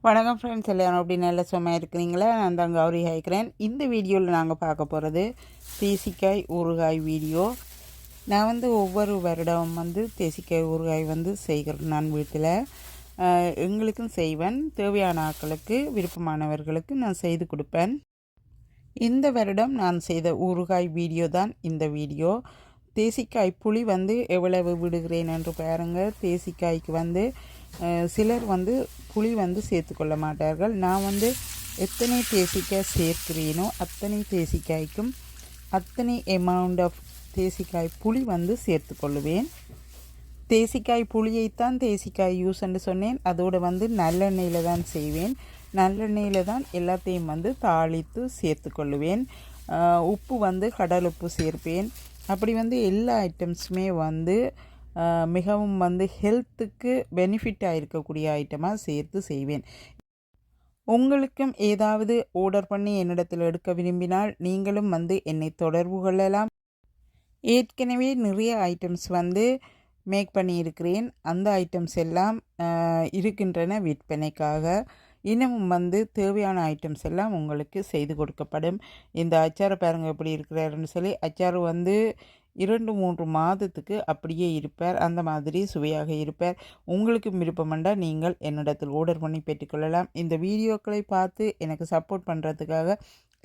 வணக்கம் ஃப்ரெண்ட்ஸ், எல்லாரும் அப்படி நல்ல சும்மா இருக்கிறீங்களா? நான் தான் கௌரி ஹைக்கிறேன். இந்த வீடியோவில் நாங்கள் பார்க்க போகிறது தேசிக்காய் ஊறுகாய் வீடியோ. நான் ஒவ்வொரு வருடம் தேசிக்காய் ஊறுகாய் செய்கிறேன். நான் வீட்டில் எங்களுக்கும் செய்வேன், தேவையான ஆட்களுக்கு விருப்பமானவர்களுக்கு நான் செய்து கொடுப்பேன். இந்த வருடம் நான் செய்த ஊறுகாய் வீடியோ தான் இந்த வீடியோ. தேசிக்காய் புளி எவ்வளவு விடுகிறேன் என்று பாருங்கள். தேசிக்காய்க்கு சிலர் புளி சேர்த்துக்கொள்ள மாட்டார்கள். நான் எத்தனை தேசிக்காய் சேர்க்கிறேனோ அத்தனை தேசிக்காய்க்கும் அத்தனை அமௌண்ட் ஆஃப் தேசிக்காய் புளி சேர்த்து கொள்ளுவேன். தேசிக்காய் புளியைத்தான் தேசிக்காய் யூஸ் என்று சொன்னேன். அதோடு நல்லெண்ணெயில் தான் செய்வேன். நல்லெண்ணெயில் தான் எல்லாத்தையும் தாளித்து சேர்த்து கொள்ளுவேன். உப்பு கடல் உப்பு சேர்ப்பேன். அப்படி எல்லா ஐட்டம்ஸுமே மிகவும் ஹெல்த்துக்கு பெனிஃபிட்டாக இருக்கக்கூடிய ஐட்டமாக சேர்த்து செய்வேன். உங்களுக்கும் ஏதாவது ஆர்டர் பண்ணி என்னிடத்தில் எடுக்க விரும்பினால் நீங்களும் என்னை தொடர்பு கொள்ளலாம். ஏற்கனவே நிறைய ஐட்டம்ஸ் மேக் பண்ணியிருக்கிறேன். அந்த ஐட்டம்ஸ் எல்லாம் இருக்கின்றன விற்பனைக்காக. இன்னமும் தேவையான ஐட்டம்ஸ் எல்லாம் உங்களுக்கு செய்து கொடுக்கப்படும். இந்த அச்சாரை பாருங்கள் எப்படி இருக்கிறாருன்னு சொல்லி. அச்சார் 2-3 மாதத்துக்கு அப்படியே இருப்பார். அந்த மாதிரி சுவையாக இருப்பார். உங்களுக்கு விருப்பமண்டா நீங்கள் என்னிடத்தில் ஆர்டர் பண்ணி பெற்றுக்கொள்ளலாம். இந்த வீடியோக்களை பார்த்து எனக்கு சப்போர்ட் பண்ணுறதுக்காக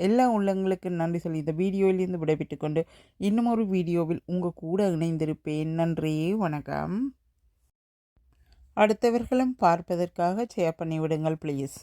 எல்லா உள்ளங்களுக்கு நன்றி சொல்லி இந்த வீடியோவிலிருந்து விடைபெற்று கொண்டு இன்னும் ஒரு வீடியோவில் உங்கள் கூட இணைந்திருப்பேன். நன்றி, வணக்கம். அடுத்தவர்களும் பார்ப்பதற்காக ஷேர் பண்ணிவிடுங்கள் ப்ளீஸ்.